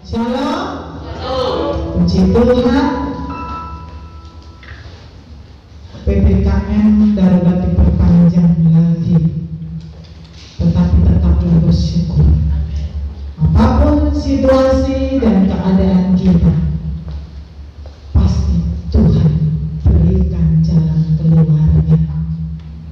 Shalom. Puji Tuhan. PPKM darurat diperpanjang lagi, tetapi tetaplah bersyukur. Apapun situasi dan keadaan kita, pasti Tuhan berikan jalan keluarnya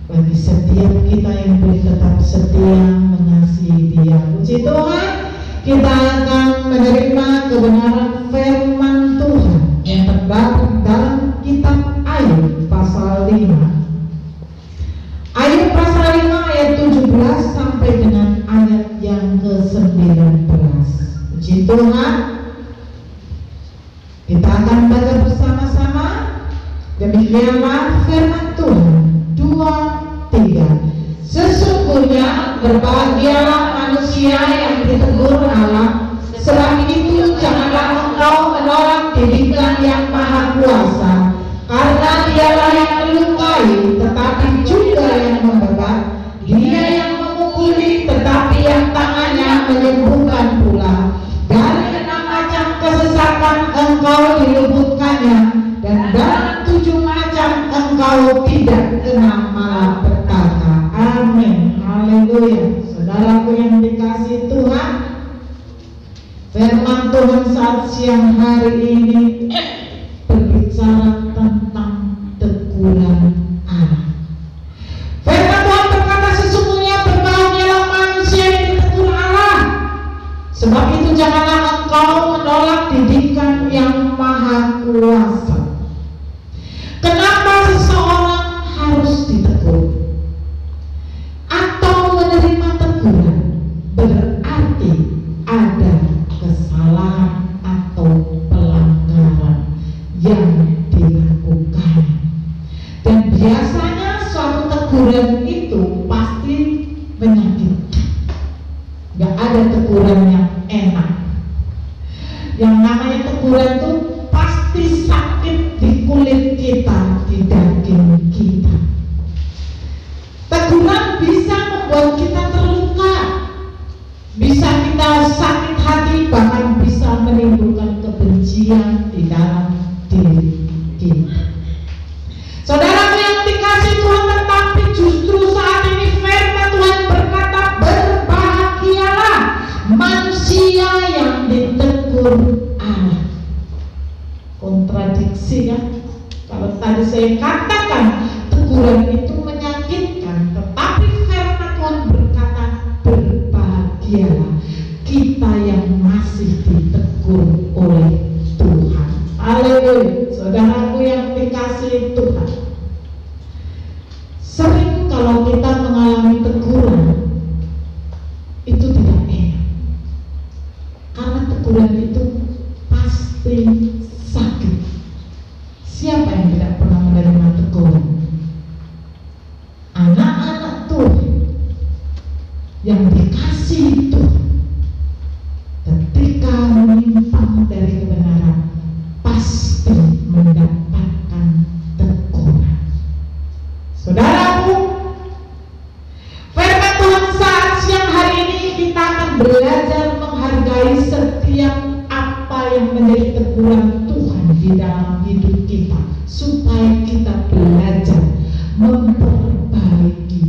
bagi setiap kita yang boleh tetap setia mengasihi Dia. Puji Tuhan. Kita akan menerima kebenaran firman Tuhan yang terdapat dalam kitab Ayub pasal 5. Ayub pasal 5 ayat 17 sampai dengan ayat yang ke-19. Puji Tuhan. Kita akan baca bersama-sama. Demikianlah firman Tuhan. 2, 3. Sesungguhnya berbahagialah manusia yang ditegur Allah, sebab itu janganlah engkau menolak didikan yang Maha Kuasa, karena Dialah yang melukai tetapi juga yang membebat, Dia yang memukuli tetapi yang tangannya menyembuhkan pula. Dari 6 macam kesesatan engkau diluputkannya, dan dalam 7 macam engkau tidak kena malapetaka. Amin. Haleluya. Saudaraku yang dikasihi Tuhan, firman Tuhan saat siang hari ini berbicara tentang teguran Allah. Firman Tuhan berkata, sesungguhnya berbahagialah manusia yang ditegur Allah, sebab itu janganlah engkau menolak didikan yang Maha Kuasa. Kenapa seseorang harus ditegur atau menerima teguran? Berarti ada kesalahan atau pelanggaran yang dilakukan, dan biasanya suatu teguran itu pasti menyakitkan. Gak ada teguran yang enak. Yang namanya teguran itu pasti sakit di kulit kita, di daging kita. Teguran bisa membuat kita terluka, bisa kita sakit hati, bahkan bisa menimbulkan kebencian di dalam diri kita. Saudara yang dikasihi Tuhan, tetapi justru saat ini firman Tuhan berkata, berbahagialah manusia yang ditegur Allah. Kontradiksi kan? Kalau tadi saya katakan teguran itu menyakitkan, tetapi firman Tuhan berkata, berbahagialah kita yang masih ditegur oleh Tuhan. Haleluya. Saudaraku yang dikasihi Tuhan, sering kalau kita mengalami teguran itu tidak enak, karena teguran itu pasti sakit. Siapa yang tidak pernah menerima teguran? Anak-anak Tuhan yang dikasihi Tuhan, ketika menyimpang dari kebenaran pasti mendapatkan teguran. Saudaraku, firman Tuhan saat siang hari ini kita akan belajar menghargai setiap apa yang menjadi teguran Tuhan di dalam hidup kita, supaya kita belajar memperbaiki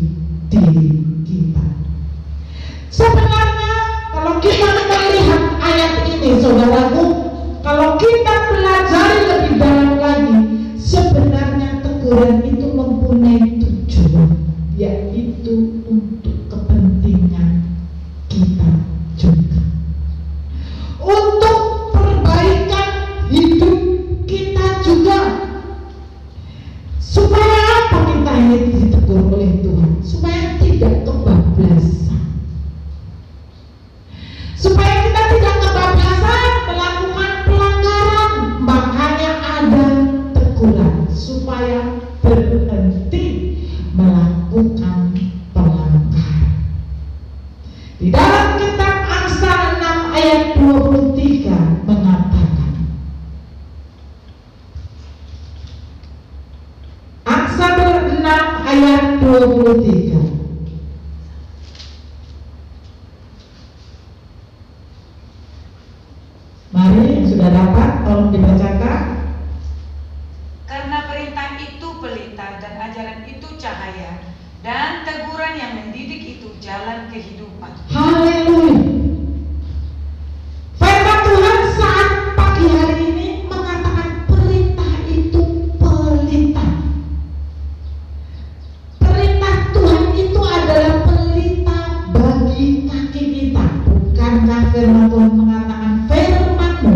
diri kita. Sebenarnya kalau kita melihat ayat ini, saudaraku, kalau kita pelajari lebih dalam lagi, sebenarnya teguran itu mempunyai tujuan, yaitu untuk kepentingan kita juga, untuk perbaikan hidup kita juga. Supaya apa kita ini ditegur oleh Tuhan? Supaya tidak kebablasan, supaya kita tidak kebablasan melakukan pelanggaran. Makanya ada teguran, supaya berhenti melakukan pelanggaran. Di dalam kitab Amsal 6 ayat 23 mengatakan, Amsal 6 ayat 23, yang sudah dapat, tolong dibacakan. Karena perintah itu pelita dan ajaran itu cahaya, dan teguran yang mendidik itu jalan kehidupan. Haleluya. Firman Tuhan saat pagi hari ini mengatakan perintah itu pelita. Perintah Tuhan itu adalah pelita bagi kaki kita. Bukankah firman Tuhan mengatakan firman-Mu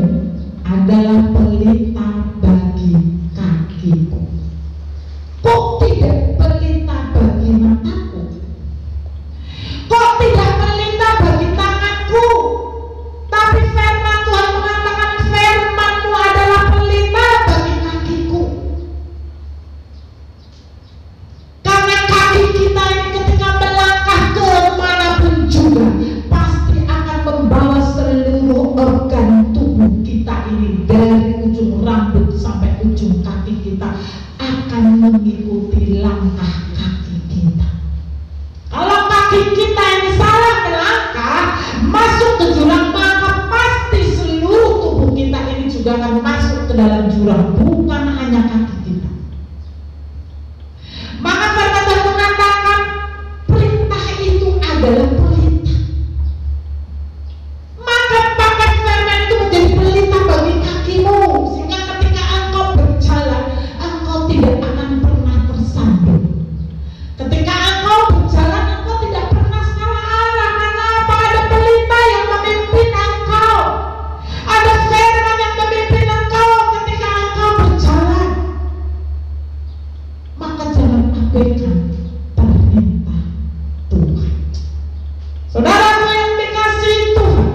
adalah pelita bagi kakiku? Kok tidak pelita bagi mataku? Kok tidak pelita bagi tanganku? Tapi firman Tuhan mengatakan firman-Mu adalah pelita bagi kakiku. Karena kaki kita ini ketika melangkah kemanapun juga pasti akan membawa seluruh organ tubuh kita ini, dari ujung rambut sampai ujung kaki kita akan mengikuti langkah kaki kita. Kalau kaki kita ini salah melangkah masuk ke jurang, maka pasti seluruh tubuh kita ini juga akan masuk ke dalam jurang, bukan hanya kaki kita. Maka firman Tuhan mengatakan perintah itu adalah pelita. Maka pakai firman itu menjadi pelita bagi kakimu, sehingga ketika engkau berjalan, engkau tidak akan pernah tersandung. Ketika engkau berjalan, engkau tidak pernah salah arah. Karena apa? Ada pelita yang memimpin engkau. Ada firman yang memimpin engkau ketika engkau berjalan. Maka jangan abaikan perintah Tuhan. Saudaraku yang dikasihi Tuhan,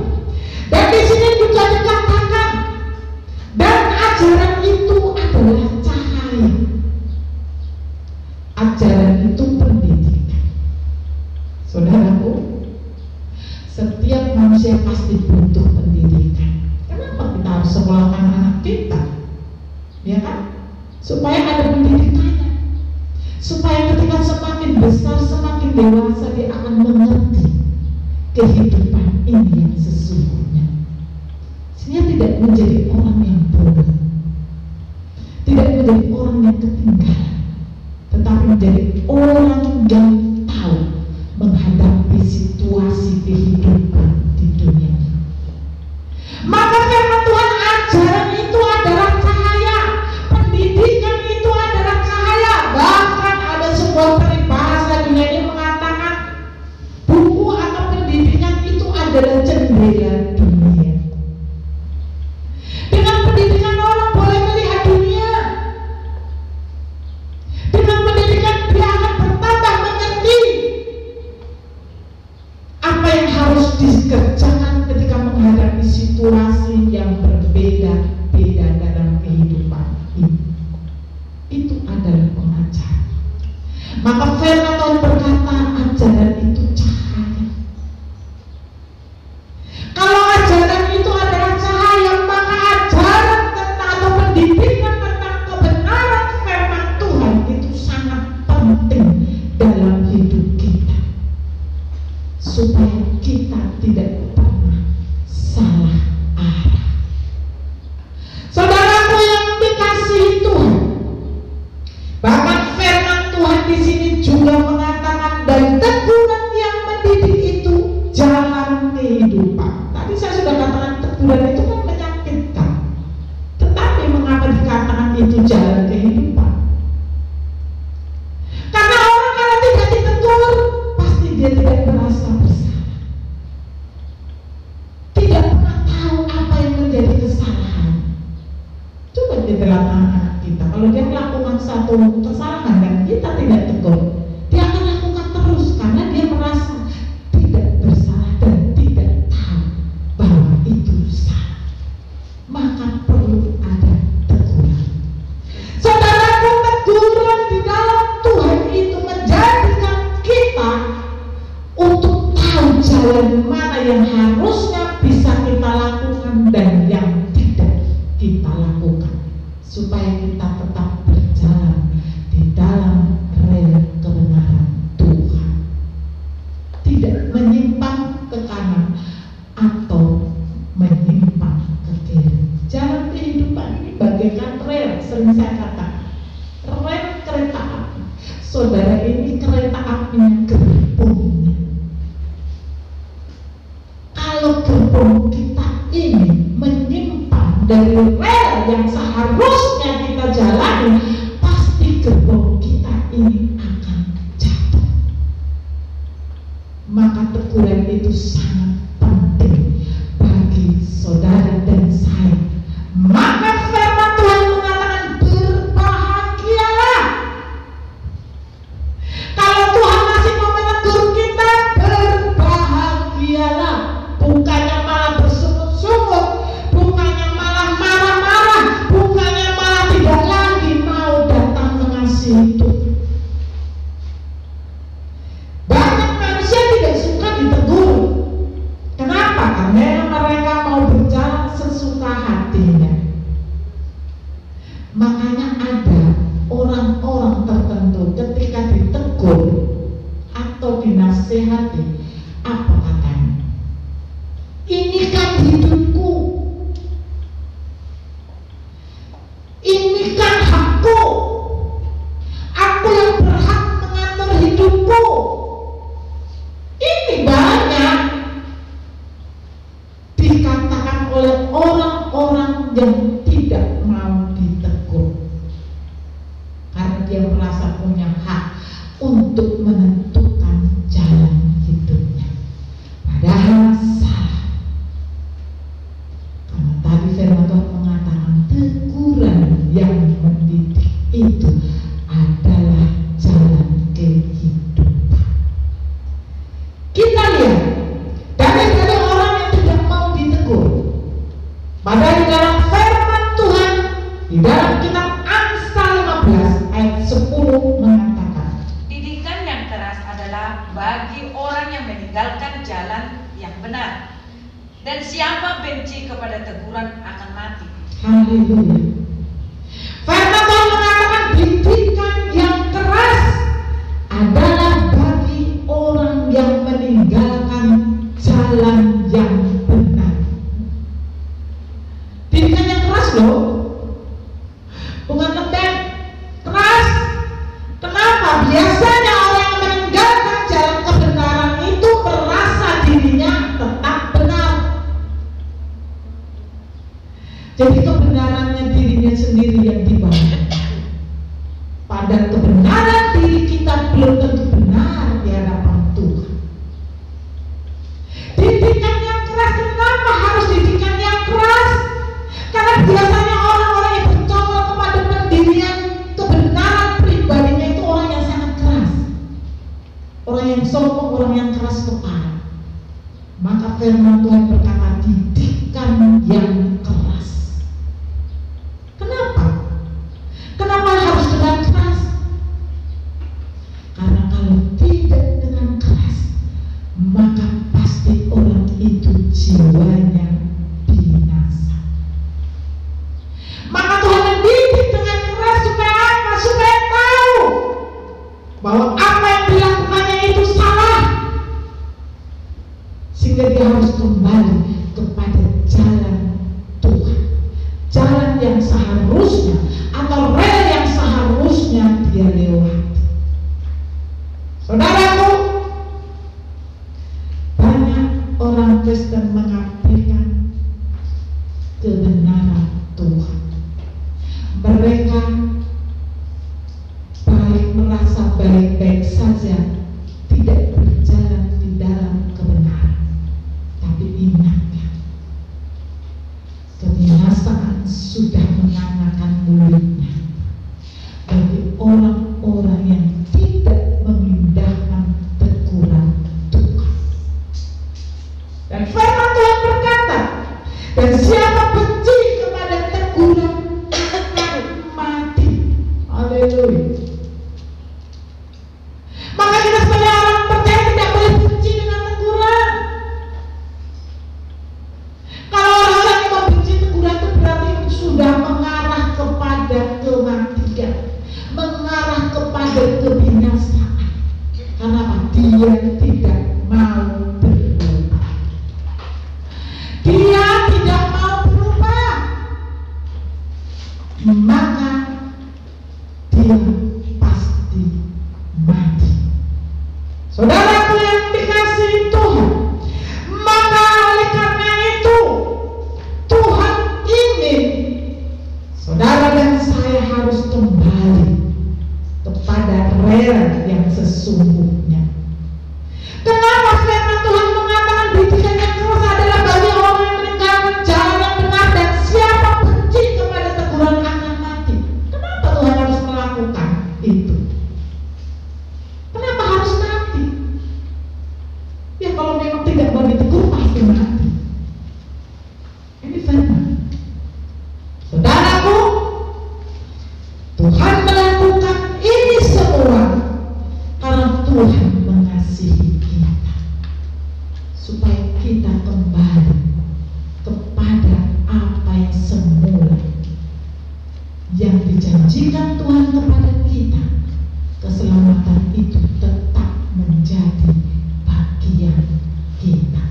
dan di sini juga dikatakan, dan ajaran itu adalah cahaya. Ajaran itu pendidikan. Saudaraku, setiap manusia pasti butuh pendidikan. Kenapa kita harus sekolahkan anak kita? Ya kan? Supaya ada pendidikannya. Supaya ketika semakin besar, semakin dewasa, dia akan mengerti kehidupan ini yang sesungguhnya. Sehingga tidak menjadi orang yang bodoh, tidak menjadi orang yang ketinggalan, tetapi menjadi orang yang tahu menghadapi situasi kehidupan di dunia ini. Maka firman Tuhan, ajaran itu adalah cahaya, pendidikan itu adalah cahaya. Bahkan ada sebuah peribahasa dunia ini mengatakan buku atau pendidikan itu adalah jendela dunia. Dengan pendidikan orang boleh melihat dunia. Dengan pendidikan dia akan bertambah mengerti apa yang harus dikerjakan ketika menghadapi situasi yang berbeda-beda dalam kehidupan ini. Itu adalah pengajaran. Maka firman Tuhan berkata ajaran itu cahaya. Kalau ajaran itu adalah cahaya, maka ajaran tentang atau pendidikan tentang kebenaran firman Tuhan itu sangat penting dalam hidup kita, supaya kita tidak pernah salah arah. Saudaraku yang dikasihi Tuhan, bahkan firman Tuhan di sini juga mengatakan dan teguran yang mendidik itu jalan kehidupan. Tadi saya sudah katakan teguran itu kan menyakitkan, tetapi mengapa dikatakan itu jalan kehidupan? Karena orang kalau tidak ditegur, pasti dia tidak merasa bersalah, tidak pernah tahu apa yang menjadi kesalahan. Coba kita anak-anak kita, kalau dia melakukan satu kesalahan dan kita tidak tegur, dia akan lakukan terus karena dia merasa tidak bersalah dan tidak tahu bahwa itu salah. Maka perlu ada teguran. Saudaraku, teguran di dalam Tuhan itu menjadikan kita untuk tahu jalan mana yang harusnya bisa kita lakukan dan yang tidak kita lakukan, supaya kita tetap berjalan di dalam rel kebenaran Tuhan, tidak menyimpang ke kanan atau menyimpang ke kiri. kehidupan ini bagaikan rel, sering saya katakan, rel kereta api. Saudara, ini kereta apinya gerbongnya. Kalau gerbong kita ini menyimpang dari rel yang seharusnya kita jalani, pasti gerbong kita ini akan jatuh. Maka teguran itu sangat penting bagi saudara dan saya. Maka firman Tuhan mengatakan berbahagialah. Kalau Tuhan masih mau menegur kita, berbahagialah. Bukannya malah bersungut-sungut, bukannya malah marah-marah, bukannya malah tidak lagi mau datang mengasihi Tuhan. Banyak manusia tidak suka ditegur. Kenapa? Karena mereka mau berjalan sesuka hatinya. Makanya ada orang-orang tertentu ketika ditegur atau dinasehati, apa katanya? Ini kan hidupku, ini kan hakku, aku yang berhak mengatur hidupku. Ini banyak dikatakan oleh orang-orang yang tidak mau ditegur karena dia merasa punya hak untuk menentukan jalan hidupnya. Padahal salah. Karena tadi firman Tuhan mengatakan teguran yang mendidik itu adalah jalan kehidupan. Kita lihat dari orang yang tidak mau ditegur. Padahal di dalam firman Tuhan, di dalam kitab Amsal 15 ayat 10 mengatakan, Didikan yang keras adalah bagi orang yang meninggalkan jalan yang benar, dan siapa benci kepada teguran akan mati. haleluya. Firman Tuhan mengatakan didikan yang keras adalah bagi orang yang meninggalkan jalan yang benar. Didikan yang keras loh, bukan lembek, keras. Kenapa? Biasanya orang yang meninggalkan jalan kebenaran itu merasa dirinya tetap benar. Jadi kebenarannya dirinya sendiri yang dibawa. Padahal kebenaran diri kita belum tentu benar di hadapan Tuhan. Didikan yang keras, kenapa harus didikan yang keras? Karena biasanya orang-orang yang bercokol kepada pendirian kebenaran pribadinya itu orang yang sangat keras, orang yang sombong, orang yang keras kepala. Maka firman Tuhan berkata didikan yang keras. Kenapa? Kenapa harus dengan keras? Karena kalau tidak dengan keras, maka pasti orang itu jiwanya binasa. Maka Tuhan mendidik dengan keras supaya apa? Supaya tahu bahwa apa yang dilakukannya itu salah, sehingga dia harus kembali kepada jalan Tuhan, jalan yang seharusnya atau rel yang seharusnya dia lewati. Saudaraku, banyak orang Kristen mengabaikan kebenaran Tuhan. Mereka baik merasa baik-baik saja, tidak berjalan di dalam kebenaran. Tapi ingatnya, kebinasaan sudah menganakan mulutnya bagi orang-orang yang tidak memindahkan teguran Tuhan. Dan firman Tuhan berkata, dan siapa benci kepada teguran akan mati. Haleluya. Maka kita sebagai orang percaya tidak boleh benci dengan teguran. Kalau orang-orang yang membenci teguran itu berarti sudah mengarah kepada sesungguhnya. Kenapa firman Tuhan mengatakan bijikan yang keras adalah bagi orang yang meninggalkan jalan yang benar, dan siapa benci kepada teguran akan mati? Kenapa Tuhan harus melakukan itu? Kenapa harus mati? Ya kalau memang tidak mau ditegur pasti mati. Ini firman. Saudaraku, Tuhan melakukan ini semua karena Tuhan mengasihi kita, supaya kita kembali kepada apa yang semula yang dijanjikan Tuhan kepada kita. Keselamatan itu tetap menjadi bagian kita.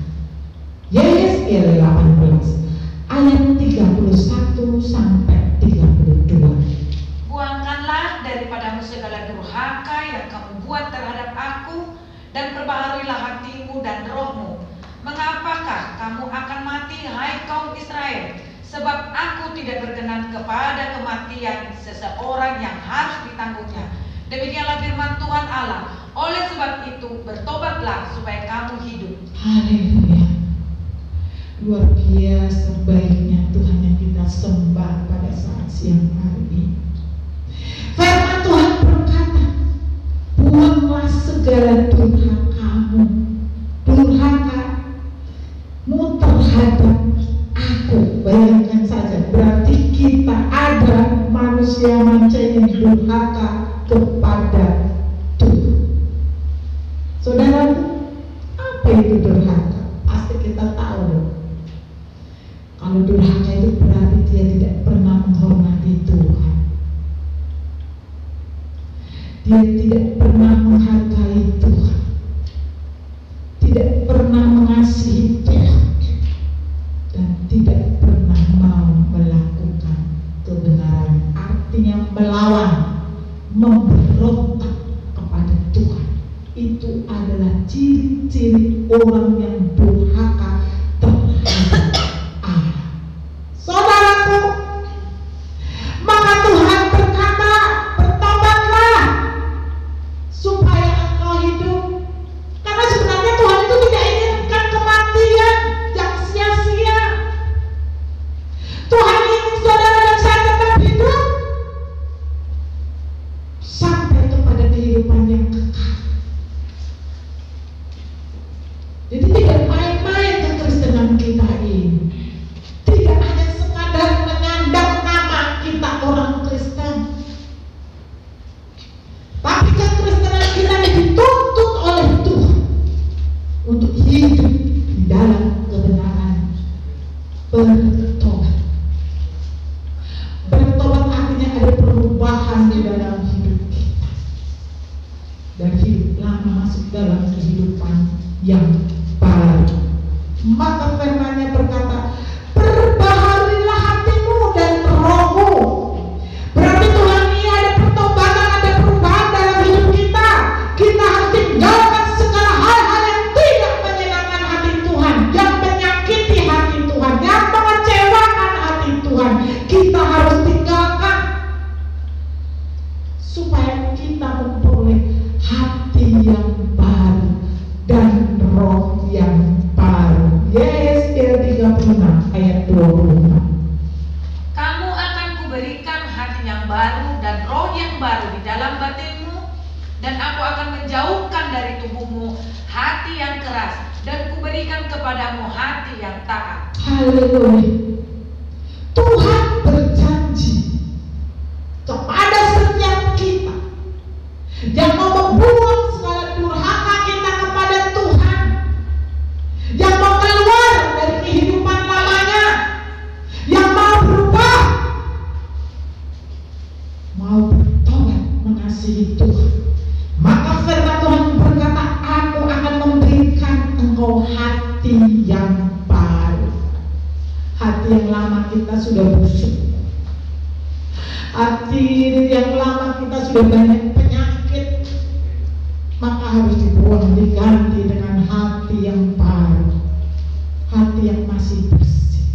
Yesaya 18 ayat 31 sampai 32. Buangkanlah daripadamu segala durhaka yang kamu buat terhadap aku, dan perbaharuilah hatimu dan rohmu. Mengapakah kamu akan mati, hai kaum Israel? Sebab aku tidak berkenan kepada kematian seseorang yang harus ditanggungnya. Demikianlah firman Tuhan Allah. Oleh sebab itu bertobatlah supaya kamu hidup. Haleluya. Luar biasa baiknya Tuhan yang kita sembah pada saat siang hari ini. Firman Tuhan berkata, buanglah segala durhakamu, durhakamu terhadap aku. Bayangkan saja, berarti kita ada manusia-manusia yang durhaka kepada Tuhan. Saudaraku, apa itu durhaka? Pasti kita tahu loh. Kalau durhaka itu berarti dia tidak pernah menghormati Tuhan. Dia tidak pernah menghargai Tuhan, tidak pernah mengasihi Tuhan, dan tidak pernah mau melakukan kebenaran. Artinya melawan, memberontak kepada Tuhan. Itu adalah ciri-ciri orang yang durhaka terhadap Allah. Saudaraku, maka Tuhan berkata, bertobatlah supaya engkau hidup. Karena sebenarnya Tuhan itu tidak inginkan kematian yang sia-sia. Tuhan ingin saudara dan saya tetap hidup sampai kepada kehidupan yang kekal. Jadi tidak main-main kekristenan kita ini. Tidak hanya sekadar menyandang nama kita orang Kristen, tapi kekristenan kita dituntut oleh Tuhan untuk hidup di dalam kebenaran. Bertobat. Bertobat artinya ada perubahan di dalam hidup kita, dari hidup lama masuk dalam kehidupan yang baru. Maka firman-Nya berkata, perbaharuilah hatimu dan rohmu. Berarti Tuhan ini ada pertobatan, ada perubahan dalam hidup kita. Kita harus tinggalkan segala hal-hal yang tidak menyenangkan hati Tuhan, yang menyakiti hati Tuhan, yang mengecewakan hati Tuhan. Kita harus tinggalkan supaya kita memperoleh hati yang baru dan roh yang baru. Yesaya 36 ayat 26. Kamu akan kuberikan hati yang baru dan roh yang baru di dalam batinmu, dan aku akan menjauhkan dari tubuhmu hati yang keras, dan kuberikan kepadamu hati yang taat. Haleluya. Tuhan berjanji kepada setiap kita yang mau membuang segala durhaka kita kepada Tuhan, yang mau keluar dari kehidupan lamanya, yang mau berubah, mau bertobat mengasihi Tuhan. Maka firman Tuhan berkata, aku akan memberikan engkau hati yang baru. Hati yang lama kita sudah busuk, hati yang lama kita sudah banyak penyakit, maka harus dibuang, diganti dengan hati yang baru, hati yang masih bersih.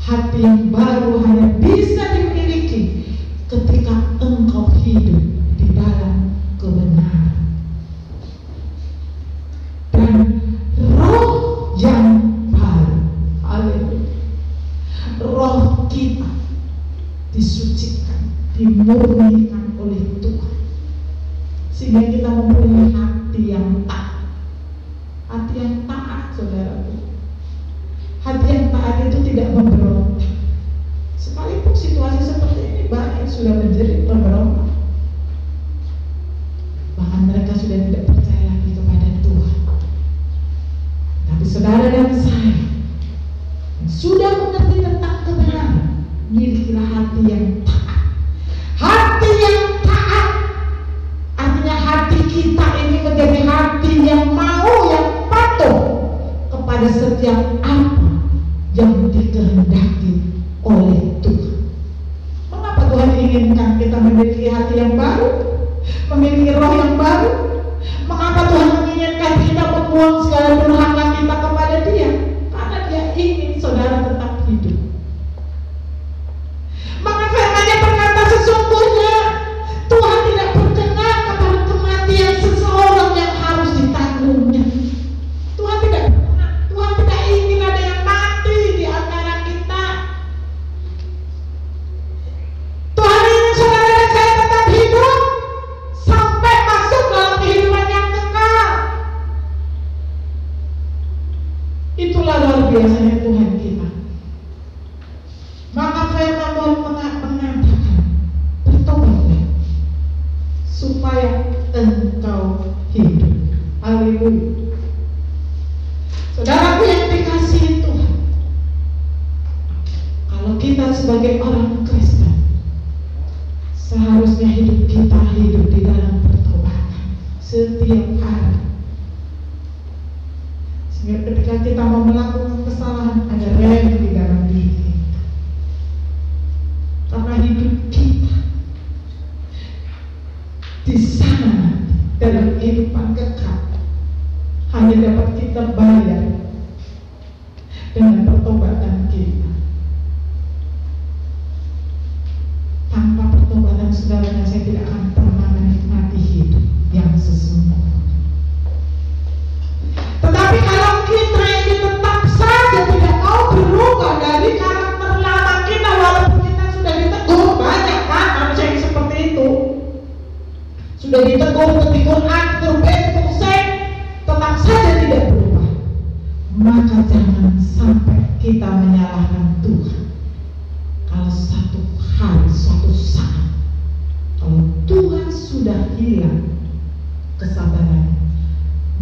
Hati yang baru hanya bisa dimiliki ketika engkau hidup di dalam roh kita disucikan, dimurnikan oleh Tuhan, sehingga kita mempunyai hati yang taat. Hati yang taat, saudaraku. Hati yang taat itu tidak memberontak. Sekalipun situasi seperti ini banyak sudah menjerit memberontak. Bahkan mereka sudah tidak percaya lagi kepada Tuhan. Tapi saudara dan saya yang sudah mengerti tentang kebenaran, milikilah hati yang taat. Hati yang taat artinya hati kita ini menjadi hati yang mau, yang patuh kepada setiap apa yang dikehendaki oleh Tuhan. Mengapa Tuhan inginkan kita memiliki hati yang baru, memiliki roh yang baru? Mengapa Tuhan menginginkan kita membuang segala durhaka kita kepada Dia? Karena Dia ingin saudara tetap hidup. Maka firman-Nya berkata, sesungguhnya Tuhan tidak berkenan kepada kematian seseorang yang harus ditanggungnya. Tuhan tidak berkenan. Tuhan tidak ingin ada yang mati di antara kita. Tuhan ingin saudara dan saya tetap hidup sampai masuk dalam kehidupan yang kekal. Itulah luar biasanya Tuhan kita. Maka firman Tuhan mengatakan, bertobatlah supaya engkau hidup. Haleluya. Saudaraku yang dikasihi Tuhan, kalau kita sebagai orang Kristen, seharusnya hidup kita hidup di dalam pertobatan setiap hari. Sehingga ketika kita mau melakukan kesalahan, ada rem di dalam diri kita. Karena hidup kita di sana dalam kehidupan kekal hanya dapat kita bayar dengan pertobatan kita. Tanpa pertobatan saudara, saya tidak akan pernah menikmati hidup yang sesungguhnya. Tetapi kalau kita ini tetap saja tidak mau berubah dari karakter lama kita, walaupun kita sudah ditegur, banyak kan manusia yang seperti itu, sudah ditegur, ketegur A, ketegur B, ketegur C, tetap saja tidak berubah, maka jangan sampai kita menyalahkan Tuhan. Kalau suatu hari, suatu saat, kalau Tuhan sudah hilang kesabarannya,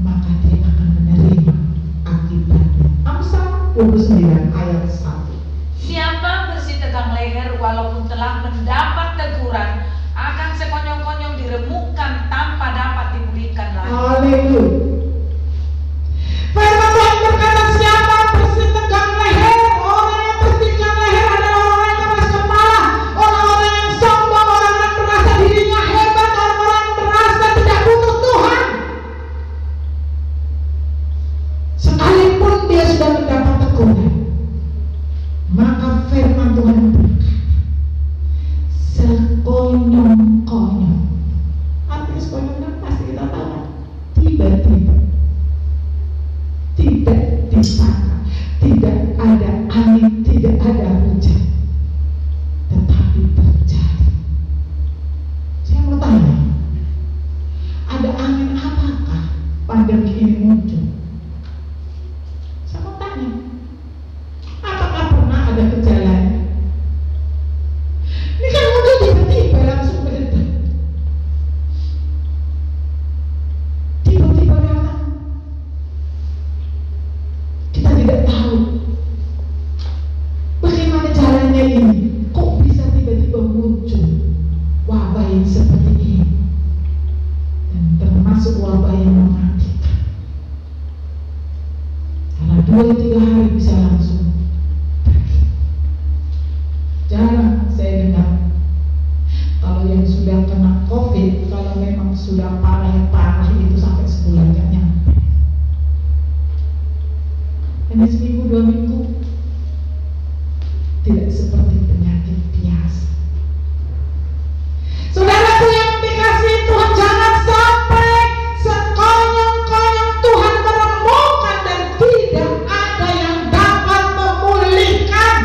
maka Dia akan menerima akibatnya. Amsal 29 ayat 1. Siapa bersih tegang leher walaupun telah mendapat teguran, akan sekonyong-konyong diremukkan tanpa dapat dipulihkan lagi. Haleluya. Firman Tuhan berkata, siapa bersih tegang leher? Orang yang bersih tegang leher adalah orang yang keras kepala, orang-orang yang sombong, orang yang merasa dirinya hebat, orang-orang yang merasa tidak butuh Tuhan. Sekalipun dia sudah mendapat teguran, maka firman Tuhan berkata, sekonyong-konyong. Artinya sekonyong-konyong pasti kita tahu, tiba-tiba, tidak disangka, tidak ada angin, tidak ada hujan, tetapi terjadi. Saya mau tanya, ada angin apakah pandemi ini muncul? Saya mau tanya, apakah pernah ada gejalanya? Ini kan muncul tiba-tiba, langsung meledak. Tiba-tiba datang. Kita tidak tahu bagaimana caranya ini. Kok bisa tiba-tiba muncul wabah yang seperti ini, dan termasuk wabah yang mematikan. Karena 2-3 hari bisa langsung pergi. Jarang saya dengar kalau yang sudah kena COVID, kalau memang sudah parah itu sampai sebulan gak nyampe. Hanya seminggu 2 minggu. Tidak seperti penyakit biasa. Saudaraku yang dikasihi Tuhan, jangan sampai sekonyong-konyong Tuhan meremukkan dan tidak ada yang dapat memulihkan.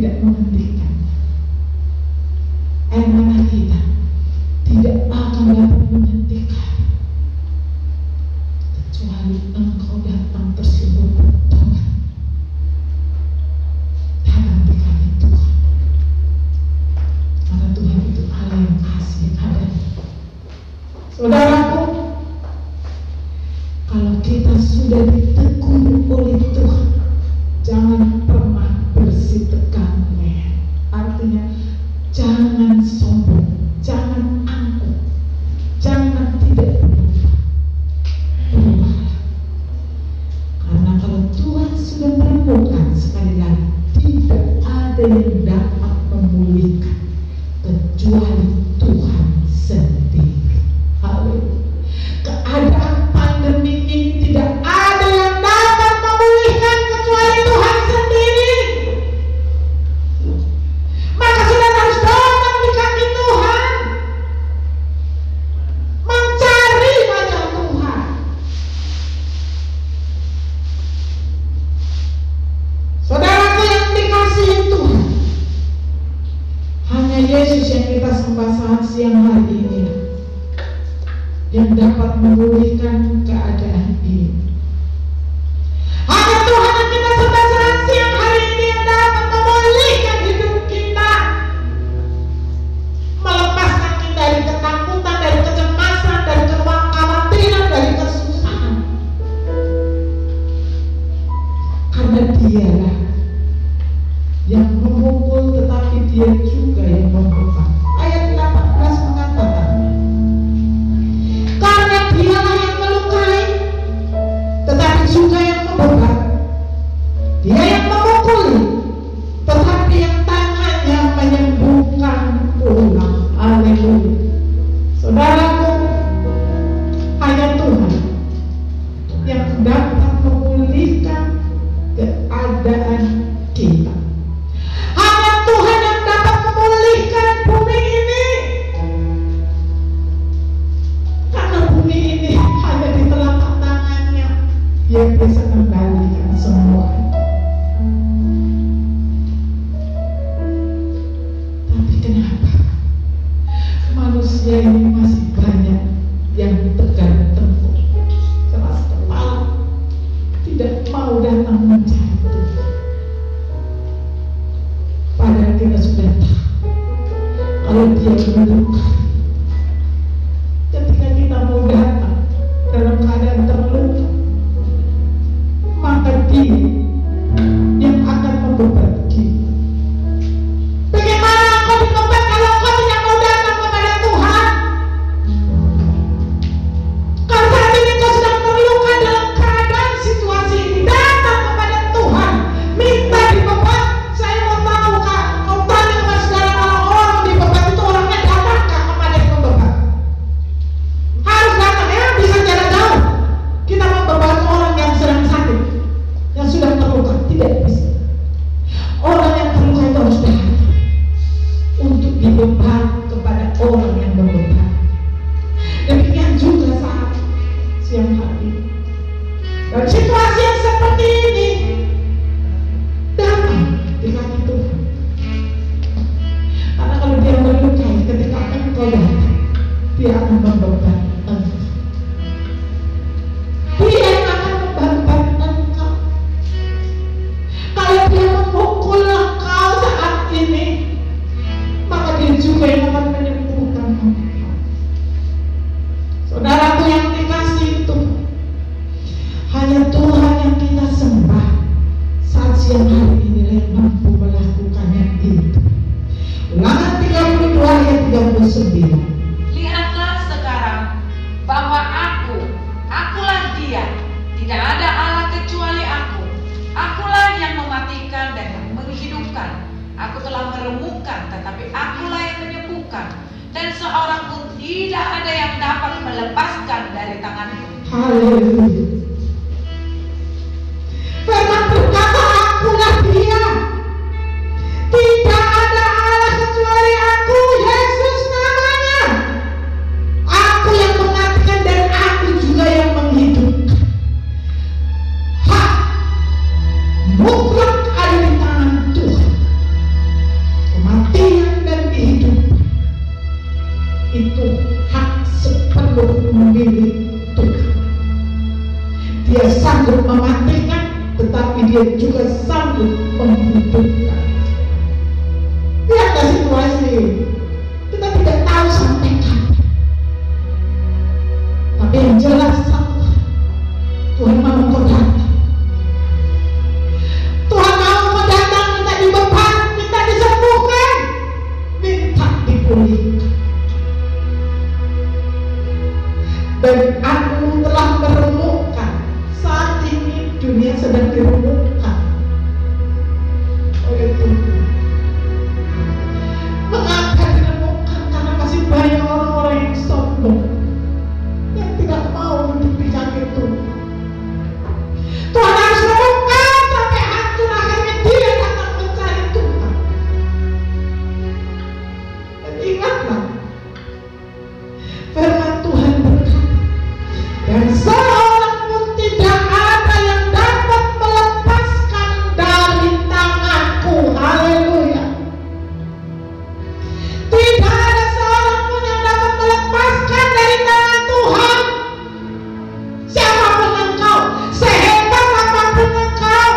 tidak menghentikan. Air mata kita tidak akan dapat menghentikan kecuali Engkau datang tersebut bertobat. Datang di kami Tuhan, karena Tuhan itu Allah yang kasih ada. Saudaraku, kalau kita sudah ditegur oleh Tuhan, jangan pernah bersitekan leher. Artinya jangan sombong, jangan angkuh, jangan tidak berubah. Berubahlah. Karena kalau Tuhan sudah menemukan, sekali lagi tidak ada yang dapat memulihkan kecuali Tuhan sendiri. Haleluya. Keadaan pandemi ini tidak ada yang dapat memulihkan kecuali Tuhan sendiri. Maka sudah harus datang di kaki Tuhan, mencari wajah Tuhan. Saudaraku yang dikasihi Tuhan, hanya Yesus yang kita sembah saat siang hari ini yang dapat memulihkan keadaan ini. Hanya Tuhan yang kita sembah saat siang hari ini yang dapat memulihkan hidup kita, melepaskan kita dari ketakutan, dari kecemasan, dari kekhawatiran, dari kesusahan. Karena Dialah yang memukul, tetapi Dia juga yang membuka. Ayat 18 mengatakan, karena Dialah yang melukai, tetapi juga yang membebat. Dia yang memukuli, tetapi yang tangannya menyembuhkan pula. Haleluya. Saudaraku, hanya Tuhan yang dapat memulihkan keadaan kita. Hanya Tuhan yang dapat memulihkan bumi ini. Karena bumi ini hanya di telapak tangannya. Dia bisa mengendalikan semua. Tapi kenapa manusia ini masih banyak yang tegar tengkuk, keras kepala, tidak mau datang mencari Tuhan? Padahal kita sudah tahu kalau Dia melukai. Ketika kita mau datang dalam keadaan terluka, maka Dia yang akan membebat kita. Bagaimana engkau dibebat kalau engkau tidak mau datang kepada Tuhan? Kalau saat ini kau sedang terluka dalam keadaan situasi ini, datang kepada Tuhan, minta dibebat. Saya mau tahu, Kak, kau tanya kepada saudara, orang dibebat itu orangnya datanggah kepada yang membebat? Harus datang, ya, bisa jarak jauh. Kita membebat orang yang sedang sakit, yang sudah terluka, tidak bisa. Orang yang terluka itu harus datang untuk dibebat kepada orang yang membebat. Demikian juga saat siang hari. Dan situasi yang seperti ini, datang di kaki Tuhan. Karena kalau Dia melukai, ketika engkau datang, Dia akan membebat engkau. Dia yang akan membebat engkau. Kalau Dia memukul engkau saat ini, maka Dia juga yang akan menyembuhkan engkau. Saudaraku yang dikasihi Tuhan, hanya Tuhan yang kita sembah saat siang hari ini yang mampu melakukannya itu. Ulangan 32 ayat 39. Lihatlah sekarang bahwa akulah Dia, tidak ada Allah kecuali aku. Akulah yang mematikan dan yang menghidupkan. Aku telah meremukkan, tetapi akulah yang menyembuhkan. Dan seorang pun tidak ada yang dapat melepaskan dari tanganku. Haleluya. Firman berkata, akulah Dia, tidak ada Allah kecuali aku, Yesus namanya. Aku yang mematikan dan aku juga yang menghidupkan. Hak mutlak ada di tangan Tuhan. Dia juga sanggup menghidupkan. Lihatlah situasi, kita tidak tahu sampai kapan. Tapi yang jelas satu, Tuhan mau engkau datang. Tuhan mau engkau datang, minta dibeban, minta disembuhkan, minta dipulihkan. Dan aku telah meremukkan, saat ini dunia sedang diremukkan oleh Tuhan. Mengapa diremukkan? Karena masih banyak orang-orang yang sombong, yang tidak mau hidup di kaki Tuhan. Tuhan harus remukkan sampai hancur, akhirnya dia datang mencari Tuhan. Dan ingatlah, firman Tuhan berkata, dan seorang pun tidak ada yang dapat melepaskan dari tanganku. Haleluya. Tidak ada seorang pun yang dapat melepaskan dari tangan Tuhan. Siapapun engkau, sehebat apapun engkau,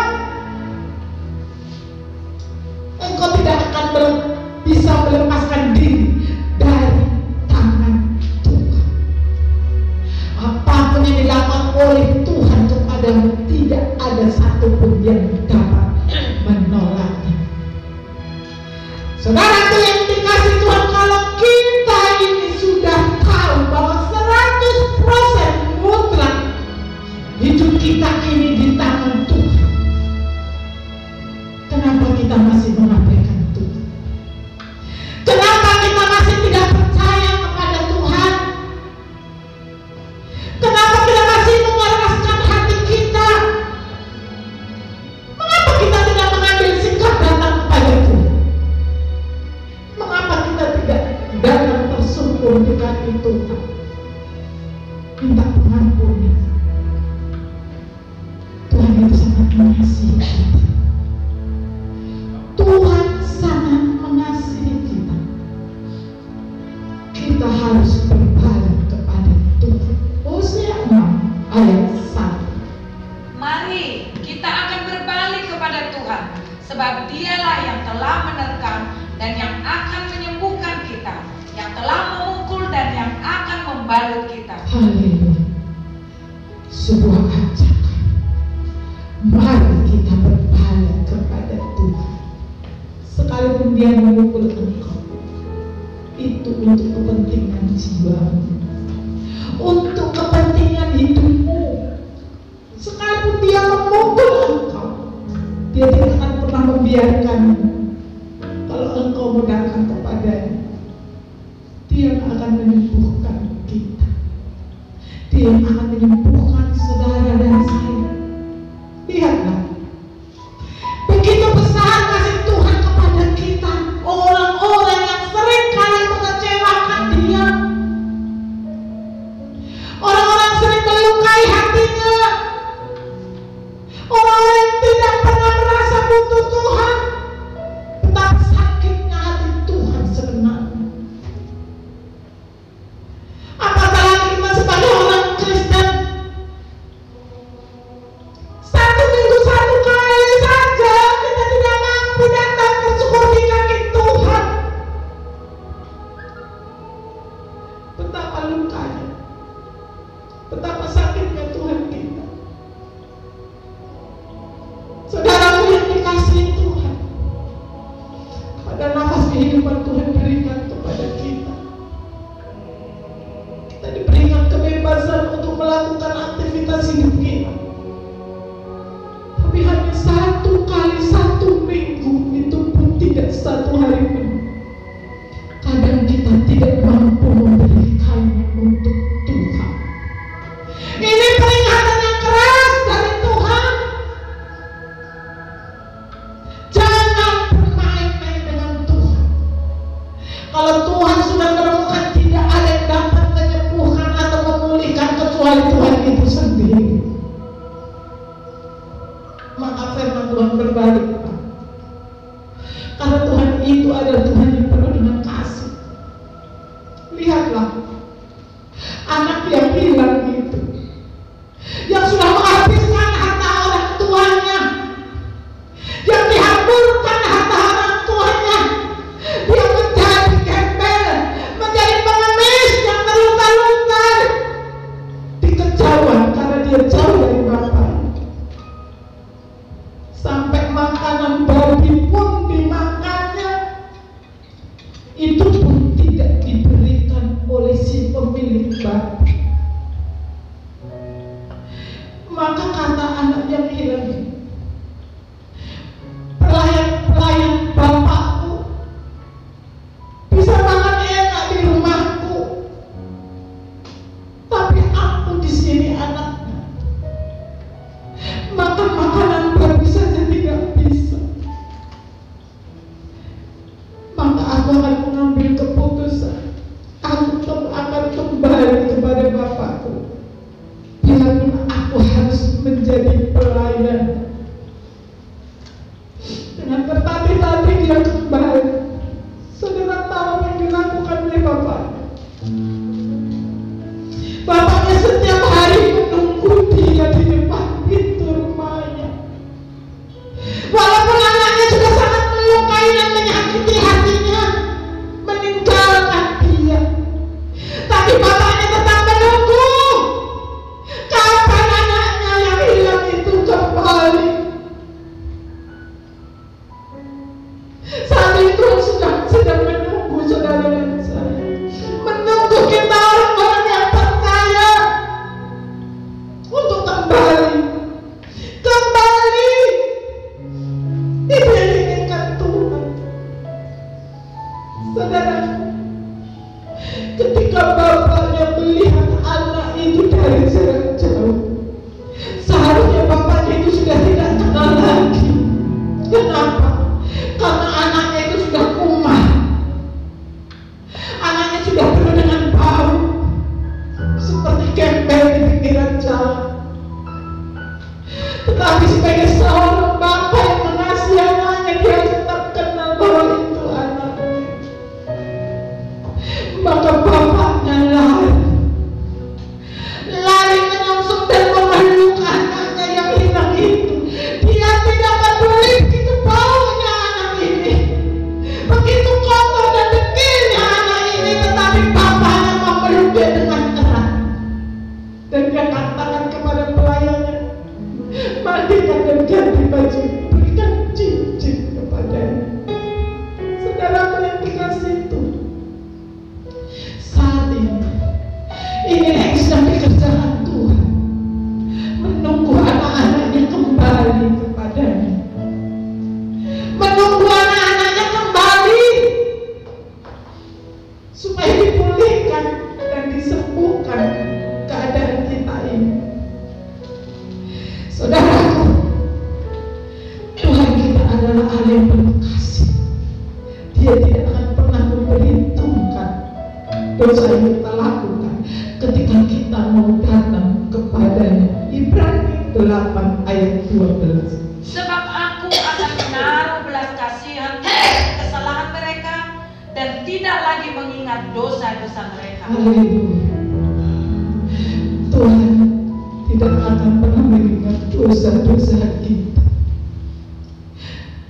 engkau tidak akan bisa melepaskan diri dari tangan Tuhan. Apapun yang dilakukan oleh Tuhan kepadamu, tidak ada satupun yang dapat menolaknya. Saudaraku yang dikasih Tuhan, kalau kita ini sudah tahu bahwa 100% mutlak hidup kita ini di tangan Tuhan, kenapa kita masih mengabaikan Tuhan? Kenapa kita masih tidak percaya kepada Tuhan? Kenapa kita masih mengeraskan hati kita? Mengapa kita tidak mengambil sikap datang kepada Tuhan? Mengapa kita tidak datang tersungkur di kaki Tuhan, minta pengampunan? Tuhan itu sangat mengasihi kita. Tuhan sangat mengasihi kita. Kita harus berbalik kepada Tuhan. Hosea 6 ayat 1. Mari kita akan berbalik kepada Tuhan, sebab Dialah yang telah menerkam dan yang akan menyembuhkan kita, yang telah memukul dan yang akan membalut kita. Haleluya. Sebuah ajakan. Mari kita berbalik kepada Tuhan. Sekalipun dia memukul engkau, itu untuk kepentingan jiwamu, untuk kepentingan hidupmu. Sekalipun dia memukul engkau, dia tidak akan pernah membiarkanmu. Kalau engkau mau datang kepadanya, dia akan menyembuhkan kita. Dia akan menyembuhkan saudara dan saya. Lihatlah, begitu besar kasih Tuhan kepada kita. Orang-orang yang sering kali mengecewakan dia, orang-orang sering melukai hatinya, orang-orang yang tidak pernah merasa butuh Tuhan, betapa sakitnya hati Tuhan sebenarnya. Apalagi kita sebagai orang Kristen, 1 minggu 1 kali saja kita tidak mampu datang bersyukur di kaki Tuhan. Betapa lukanya, betapa sakitnya Tuhan kita. Saudaraku yang dikasihi Tuhan, pada nafas kehidupan Tuhan berikan kepada kita. Kita diberikan kebebasan untuk melakukan aktivitas hidup kita. Tapi hanya 1 kali 1 minggu, itu pun tidak 1 hari penuh. Kadang kita tidak mampu memberikannya untuk Tuhan. Ini peringatan yang keras dari Tuhan. Jangan bermain-main dengan Tuhan. Kalau Tuhan sudah menemukan, tidak ada yang dapat menyembuhkan atau memulihkan kecuali Tuhan itu sendiri. Maka firman Tuhan berbalik, Pak. Karena Tuhan itu adalah Tuhan yang penuh dengan kasih. Lihatlah, anak yang hilang itu, yang sudah menghabiskan harta orang tuanya, dia kembali. Saudara tahu apa yang dilakukan oleh bapaknya? Bapaknya setiap hari menunggu dia di depan pintu rumahnya. Walaupun anaknya sudah sangat melukai dan menyakiti hatinya, meninggalkan dia, tapi bapaknya tetap menunggu kapan anaknya yang hilang itu kembali. Saat itu sedang menunggu saudara dan saya, menunggu kita orang-orang yang percaya untuk kembali itu yang diinginkan Tuhan. Saudara, ketika bapaknya melihat anak itu dari jarak jauh, seharusnya bapaknya itu sudah tidak kenal lagi. Kenapa? Karena anaknya itu sudah kumah, anaknya sudah penuh dengan bau seperti gembel di pinggiran jalan. Tetapi sebagai seorang bapak yang mengasihi anaknya, dia tetap kenal bahwa itu anaknya. Maka bapaknya lari menyongsong dan memeluk anaknya yang hilang itu. Dia tidak peduli begitu baunya anak ini, begitu kotor dan dekilnya anak ini, tetapi bapaknya memeluk dia dengan erat. Dan dia katakan kepada pelayannya, mandikan dan ganti baju, berikan cincin kepadanya. Saudara yang dikasih itu, saat ini yang sedang dikerjakan Tuhan, menunggu anak-anaknya kembali kepadanya, menunggu anak-anaknya kembali supaya dipulihkan dan disembuhkan keadaan kita ini. Saudaraku, Tuhan kita adalah Allah yang penuh kasih. Dia tidak akan pernah memperhitungkan dosa yang kita lakukan ketika kita mau datang kepadanya. Ibrani 8 ayat 12. Sebab aku akan menaruh belas kasihan atas kesalahan mereka dan tidak lagi mengingat dosa-dosa mereka. Haleluya. Tuhan tidak akan pernah mengingat dosa-dosa kita.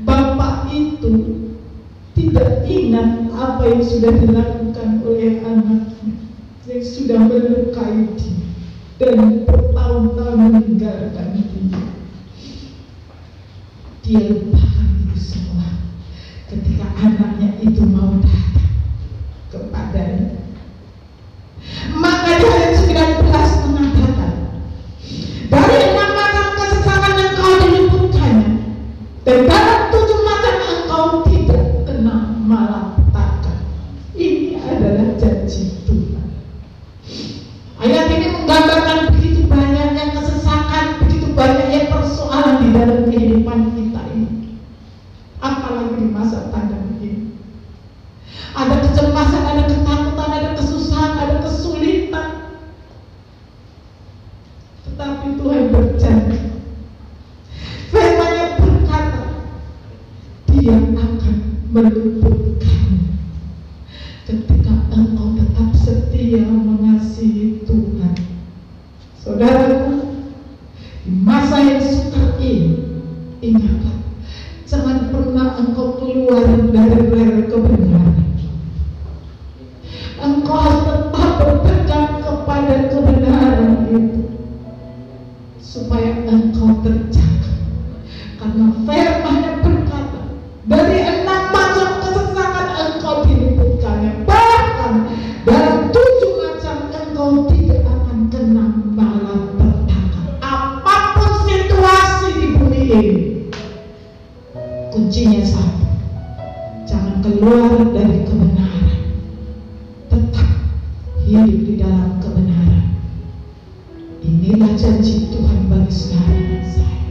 Bapak itu tidak ingat apa yang sudah dilakukan oleh anaknya yang sudah melukai dia dan bertahun-tahun meninggalkan dia. Dia lupakan itu semua ketika anaknya itu mau datang kepadanya. Maka di ayat 19 mengatakan, dari 6 macam kesesakan engkau diluputkannya, dan dalam 7 macam engkau tidak kena malapetaka. Ini adalah janji Tuhan. Ayat ini menggambarkan begitu banyaknya kesesakan, begitu banyaknya persoalan di dalam kehidupan kita ini, apalagi di masa pandemi ini. Ada kecemasan, ada ketakutan, ada kesusahan, ada kesulitan. Tetapi Tuhan berjanji, firman-Nya berkata, Dia akan meluputkan ketika engkau tetap setia mengasihi Tuhan. Saudaraku, di masa yang sukar ini, ingatlah, jangan pernah engkau keluar dari rel kebenaran. Engkau harus tetap berpegang kepada kebenaran itu supaya engkau terjaga. Karena firman-Nya berkata, dari 6 macam kesesakan engkau diluputkannya, bahkan dalam 7 macam engkau tidak akan kena malapetaka. Apapun situasi di bumi ini, kuncinya satu, jangan keluar dari kebenaran, tetap hidup di dalam kebenaran. Inilah janji Tuhan bagi saudara dan saya.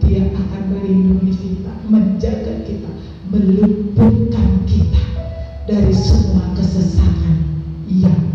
Dia akan melindungi kita, menjaga kita, meluputkan kita dari semua kesesakan yang